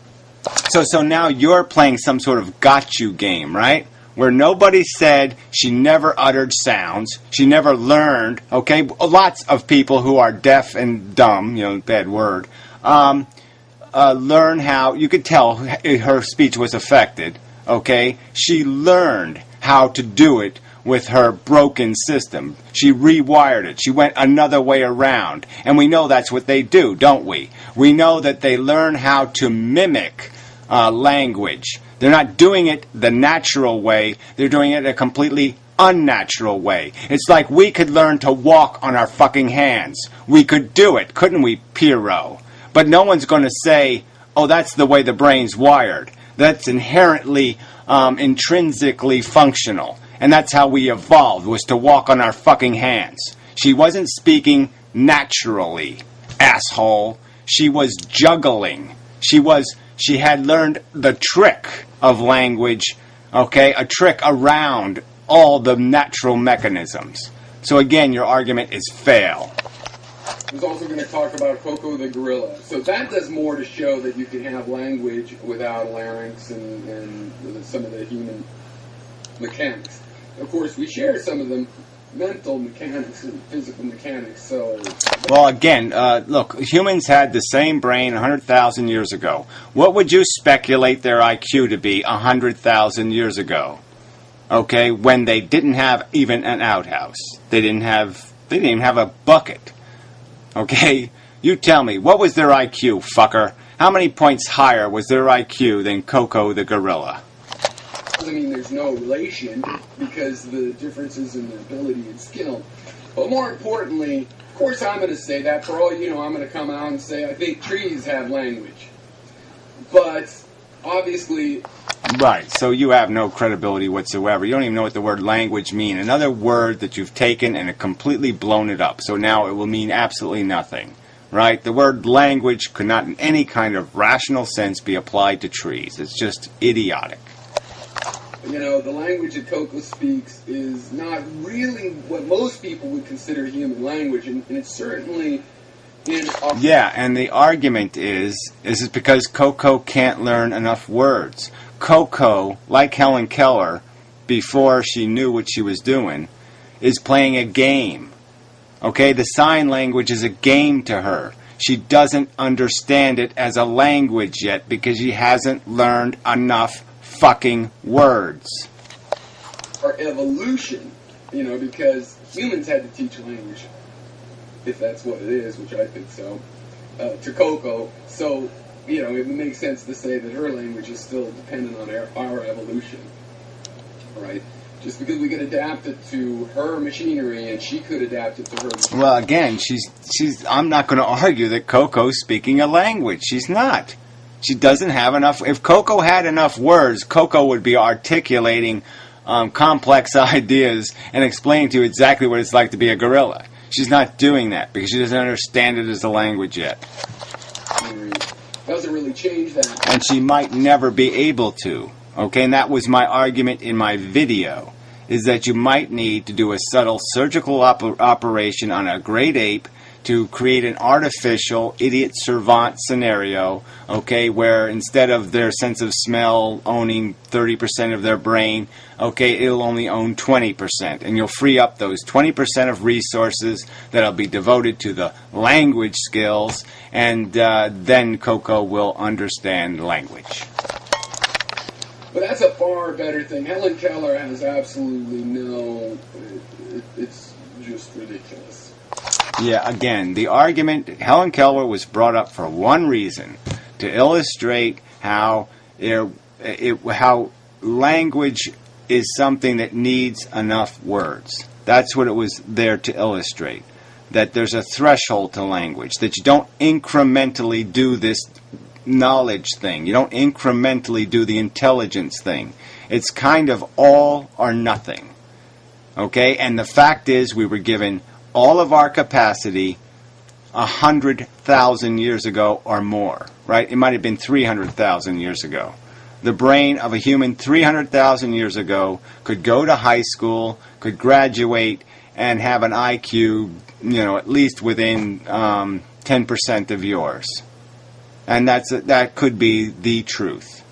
so now you're playing some sort of got you game, right? Where nobody said she never uttered sounds, she never learned. Okay, lots of people who are deaf and dumb, bad word. Learn how, you could tell her speech was affected, okay? She learned how to do it with her broken system. She rewired it. She went another way around. And we know that's what they do, don't we? We know that they learn how to mimic language. They're not doing it the natural way. They're doing it a completely unnatural way. It's like we could learn to walk on our fucking hands. We could do it, couldn't we, Pierrot? But no one's going to say, oh, that's the way the brain's wired. That's inherently, intrinsically functional. And that's how we evolved, was to walk on our fucking hands. She wasn't speaking naturally, asshole. She was juggling. She had learned the trick of language, okay? A trick around all the natural mechanisms. So again, your argument is fail. I was also going to talk about Coco the gorilla. So that does more to show that you can have language without larynx and some of the human mechanics. Of course, we share some of the mental mechanics and physical mechanics, so... Well, again, look, humans had the same brain 100,000 years ago. What would you speculate their IQ to be 100,000 years ago? Okay, when they didn't have even an outhouse. They didn't even have a bucket. Okay? You tell me, what was their IQ, fucker? How many points higher was their IQ than Coco the gorilla? I mean, there's no relation because the differences in their ability and skill. But more importantly, of course I'm going to say that. For all you know, I'm going to come out and say I think trees have language. But obviously... Right, so you have no credibility whatsoever. You don't even know what the word language means. Another word that you've taken and completely blown it up. So now it will mean absolutely nothing. Right? The word language could not in any kind of rational sense be applied to trees. It's just idiotic. You know, the language that Coco speaks is not really what most people would consider human language, and it's certainly in... Yeah, and the argument is it's because Coco can't learn enough words. Coco, like Helen Keller, before she knew what she was doing, is playing a game. Okay, the sign language is a game to her. She doesn't understand it as a language yet because she hasn't learned enough fucking words. Or evolution, you know, because humans had to teach language, if that's what it is, which I think so, to Coco. So, you know, it makes sense to say that her language is still dependent on our evolution, right? Just because we could adapt it to her machinery and she could adapt it to her machinery. Well, again, I'm not going to argue that Coco's speaking a language. She's not. She doesn't have enough. If Coco had enough words, Coco would be articulating complex ideas and explaining to you exactly what it's like to be a gorilla. She's not doing that because she doesn't understand it as a language yet. Doesn't really change that. And she might never be able to. Okay, and that was my argument in my video, is that you might need to do a subtle surgical operation on a great ape to create an artificial idiot servant scenario, okay, where instead of their sense of smell owning 30% of their brain, okay, it'll only own 20%. And you'll free up those 20% of resources that'll be devoted to the language skills, and then Coco will understand language. But that's a far better thing. Helen Keller has absolutely no... It's just ridiculous. Yeah, again, the argument, Helen Keller was brought up for one reason, to illustrate how how language is something that needs enough words. That's what it was there to illustrate. That there's a threshold to language, that you don't incrementally do this knowledge thing. You don't incrementally do the intelligence thing. It's kind of all or nothing. Okay? And the fact is, we were given all of our capacity 100,000 years ago or more. Right? It might have been 300,000 years ago. The brain of a human 300,000 years ago could go to high school, could graduate, and have an IQ, you know, at least within 10% of yours. And that could be the truth.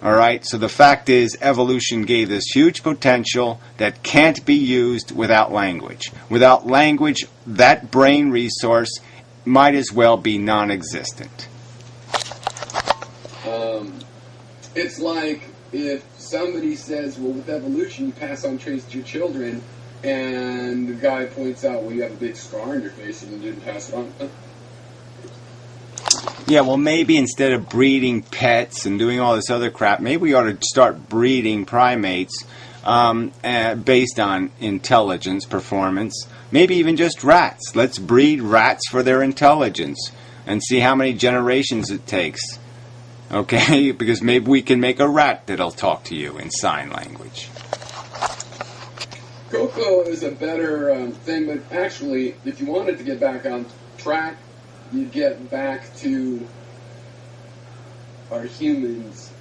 All right? So the fact is, evolution gave this huge potential that can't be used without language. Without language, that brain resource might as well be non-existent. It's like if somebody says, well, with evolution, you pass on traits to your children, and the guy points out, well, you have a big scar on your face and you didn't pass it on. Yeah, well, maybe instead of breeding pets and doing all this other crap, maybe we ought to start breeding primates based on intelligence, performance, maybe even just rats. Let's breed rats for their intelligence and see how many generations it takes. Okay, because maybe we can make a rat that'll talk to you in sign language. Coco is a better thing, but actually, if you wanted to get back on track, you'd get back to our humans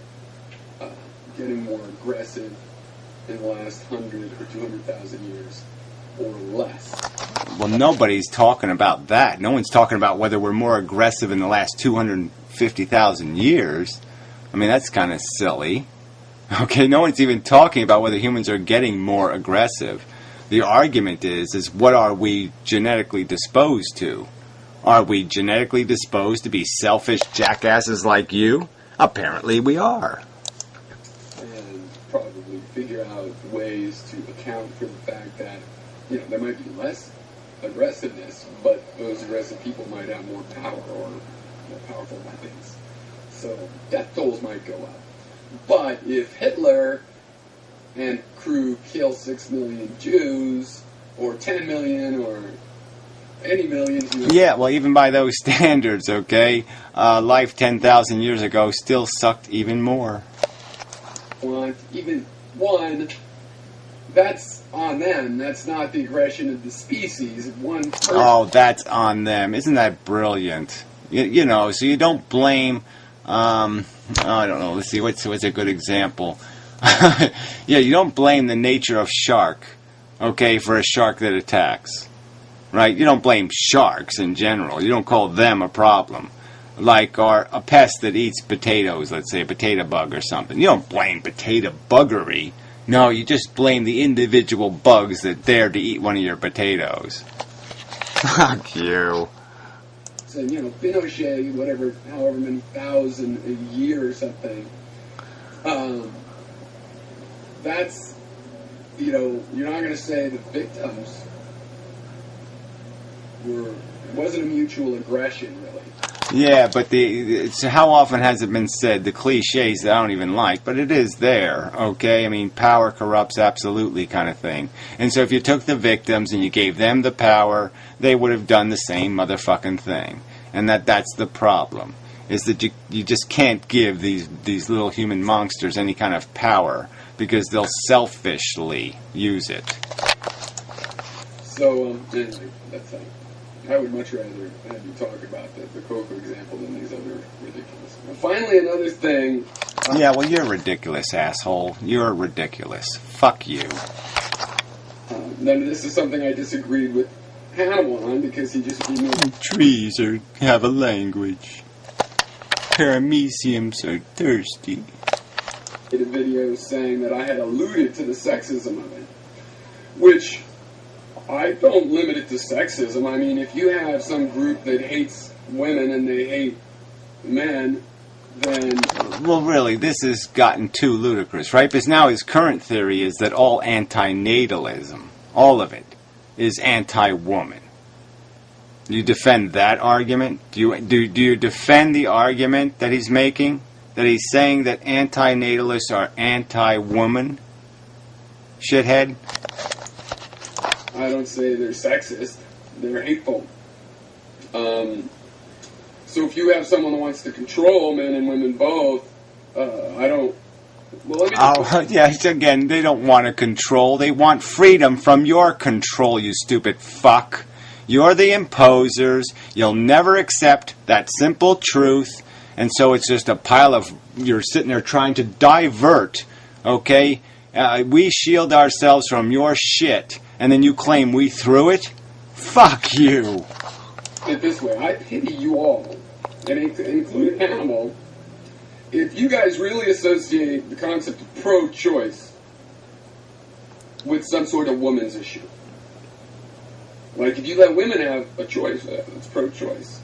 getting more aggressive in the last 100 or 200,000 years, or less. Well, nobody's talking about that. No one's talking about whether we're more aggressive in the last 250,000 years. I mean, that's kind of silly. Okay, no one's even talking about whether humans are getting more aggressive. The argument is what are we genetically disposed to? Are we genetically disposed to be selfish jackasses like you? Apparently we are. And probably figure out ways to account for the fact that, you know, there might be less aggressiveness, but those aggressive people might have more power or more powerful weapons. So death tolls might go up. But if Hitler and crew kill 6 million Jews, or 10 million, or any millions... Yeah, well, even by those standards, okay, life 10,000 years ago still sucked even more. want even one, that's on them. That's not the aggression of the species. One person. Oh, that's on them. Isn't that brilliant? You know, so you don't blame, I don't know, let's see, what's a good example? Yeah, you don't blame the nature of shark, okay, for a shark that attacks, right? You don't blame sharks in general. You don't call them a problem. Like a pest that eats potatoes, let's say a potato bug or something. You don't blame potato buggery. No, you just blame the individual bugs that dare to eat one of your potatoes. Fuck you. And, you know, Pinochet, whatever, however many thousand a year or something. That's, you know, you're not going to say the victims were, it wasn't a mutual aggression, really. Yeah, but how often has it been said, the cliches that I don't even like, but it is there, okay? I mean, power corrupts absolutely kind of thing. And so if you took the victims and you gave them the power, they would have done the same motherfucking thing. And that's the problem, is that you just can't give these little human monsters any kind of power, because they'll selfishly use it. So, anyway, that's I would much rather have you talk about the Coco example than these other ridiculous. Well, finally, another thing. Yeah, well, you're ridiculous, asshole. You're ridiculous. Fuck you. Then this is something I disagreed with Hannibal on, because he just... Trees have a language. Parameciums are thirsty. Did a video saying that I had alluded to the sexism of it, which... I don't limit it to sexism. I mean, if you have some group that hates women and they hate men, then... Well, really, this has gotten too ludicrous, right? Because now his current theory is that all antinatalism, all of it, is anti-woman. Do you defend that argument? Do you defend the argument that he's making? That he's saying that antinatalists are anti-woman? Shithead? I don't say they're sexist. They're hateful. So if you have someone who wants to control men and women both, I don't... Well, again, they don't want to control. They want freedom from your control, you stupid fuck. You're the imposers. You'll never accept that simple truth. And so it's just a pile of... You're sitting there trying to divert, okay? We shield ourselves from your shit. And then you claim we threw it? Fuck you. Put it this way, I pity you all, and including Hannibal, if you guys really associate the concept of pro-choice with some sort of woman's issue. Like, if you let women have a choice, it's pro-choice.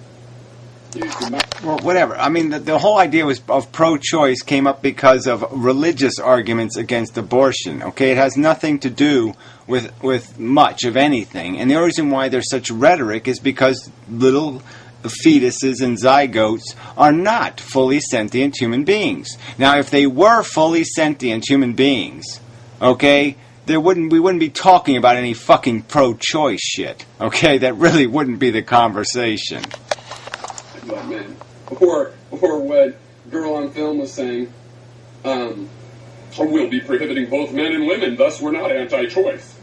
Well, whatever. I mean, the whole idea of pro-choice came up because of religious arguments against abortion. Okay, it has nothing to do with much of anything. And the reason why there's such rhetoric is because little fetuses and zygotes are not fully sentient human beings. Now, if they were fully sentient human beings, okay, we wouldn't be talking about any fucking pro-choice shit. Okay, that really wouldn't be the conversation. Men. Or what girl on film was saying, we'll be prohibiting both men and women, thus we're not anti-choice.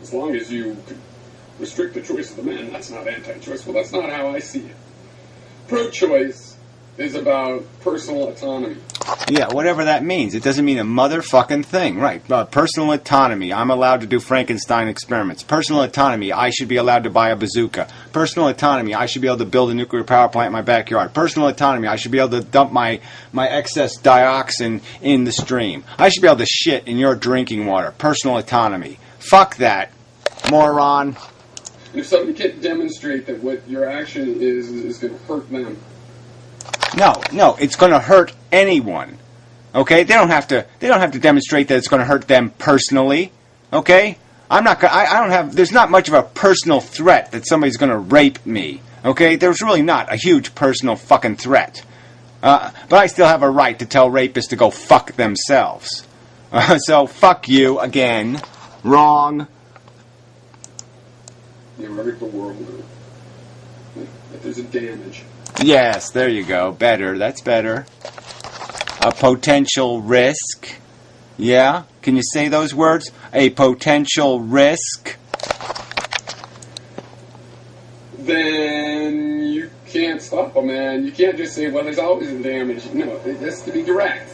As long as you restrict the choice of the men, that's not anti-choice. Well, that's not how I see it. Pro-choice is about personal autonomy. Yeah, whatever that means. It doesn't mean a motherfucking thing. Right. Personal autonomy. I'm allowed to do Frankenstein experiments. Personal autonomy. I should be allowed to buy a bazooka. Personal autonomy. I should be able to build a nuclear power plant in my backyard. Personal autonomy. I should be able to dump my excess dioxin in the stream. I should be able to shit in your drinking water. Personal autonomy. Fuck that, moron. If somebody can't demonstrate that what your action is going to hurt them. No, it's going to hurt anyone. Okay? They don't have to demonstrate that it's going to hurt them personally. Okay? I don't have there's not much of a personal threat that somebody's going to rape me. Okay? There's really not a huge personal fucking threat. But I still have a right to tell rapists to go fuck themselves. So fuck you again. Wrong. You hurt the world. If there's a damage. Yes, there you go. Better. That's better. A potential risk. Yeah? Can you say those words? A potential risk? Then you can't stop them, man. You can't just say, well, there's always a damage. No, it has to be direct.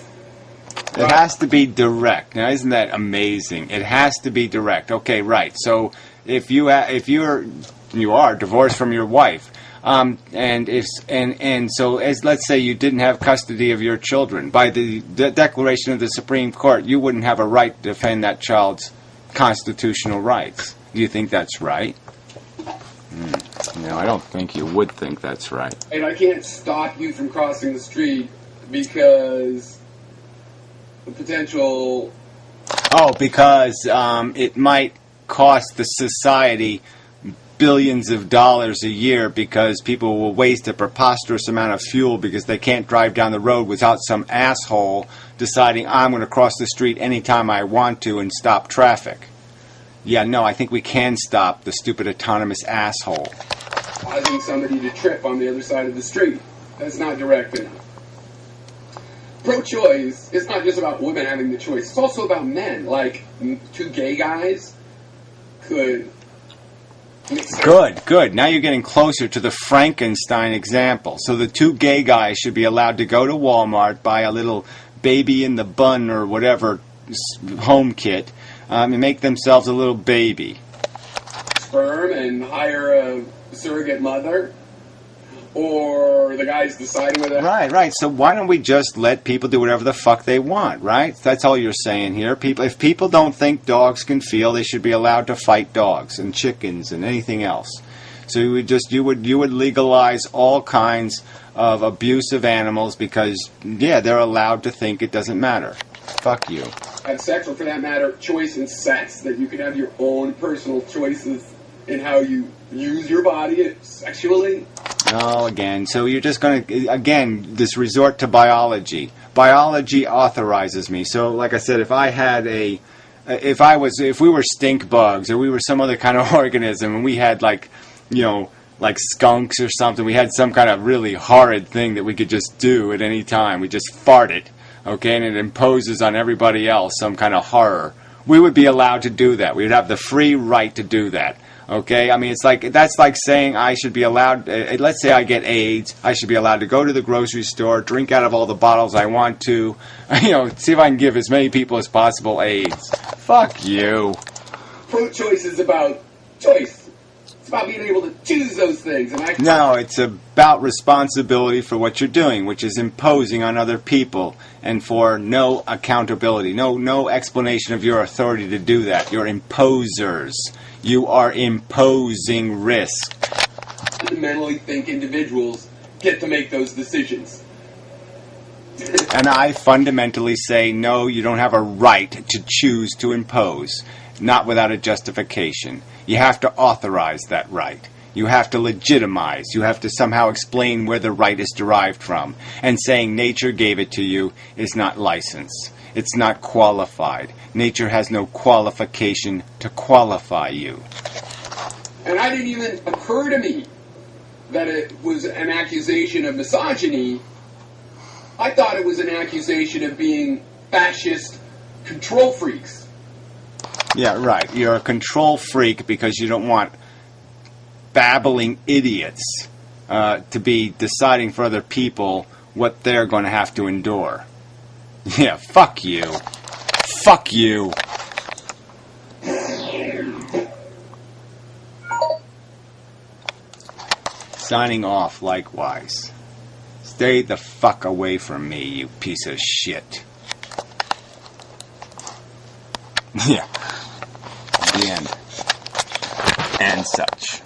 It has to be direct. Now, isn't that amazing? It has to be direct. Okay, right. So if you are divorced from your wife, and so as let's say you didn't have custody of your children, by the declaration of the Supreme Court, you wouldn't have a right to defend that child's constitutional rights. Do you think that's right? No, I don't think you would think that's right. And I can't stop you from crossing the street because the potential... Oh, because it might cost the society billions of dollars a year because people will waste a preposterous amount of fuel because they can't drive down the road without some asshole deciding I'm going to cross the street anytime I want to and stop traffic. Yeah, no, I think we can stop the stupid autonomous asshole. Causing somebody to trip on the other side of the street. That's not direct enough. Pro-choice is not just about women having the choice. It's also about men. Like, two gay guys could... Good. Now you're getting closer to the Frankenstein example. So the two gay guys should be allowed to go to Walmart, buy a little baby in the bun or whatever home kit, and make themselves a little baby. Sperm and hire a surrogate mother? Or the guy's deciding whether... Right. So why don't we just let people do whatever the fuck they want, right? That's all you're saying here. If people don't think dogs can feel, they should be allowed to fight dogs and chickens and anything else. So you would legalize all kinds of abuse of animals because, yeah, they're allowed to think it doesn't matter. Fuck you. Have sex, or for that matter, choice in sex, that you can have your own personal choices in how you use your body sexually. Oh, again. So you're just going to, again, this resort to biology. Biology authorizes me. So, like I said, if we were stink bugs or we were some other kind of organism and we had like skunks or something, we had some kind of really horrid thing that we could just do at any time. We just fart it, okay, and it imposes on everybody else some kind of horror. We would be allowed to do that. We would have the free right to do that. Okay, I mean, that's like saying I should be allowed, let's say I get AIDS, I should be allowed to go to the grocery store, drink out of all the bottles I want to, see if I can give as many people as possible AIDS. Fuck you. Pro-choice is about choice. It's about being able to choose those things. No, it's about responsibility for what you're doing, which is imposing on other people, and for no accountability, no explanation of your authority to do that. You're imposers. You are imposing risk. Fundamentally think individuals get to make those decisions. And I fundamentally say, no, you don't have a right to choose to impose, not without a justification. You have to authorize that right. You have to legitimize. You have to somehow explain where the right is derived from. And saying nature gave it to you is not license. It's not qualified. Nature has no qualification to qualify you. And it didn't even occur to me that it was an accusation of misogyny. I thought it was an accusation of being fascist control freaks. Yeah, right. You're a control freak because you don't want babbling idiots to be deciding for other people what they're going to have to endure. Yeah, fuck you. Fuck you. Signing off likewise. Stay the fuck away from me, you piece of shit. Yeah. The end. And such.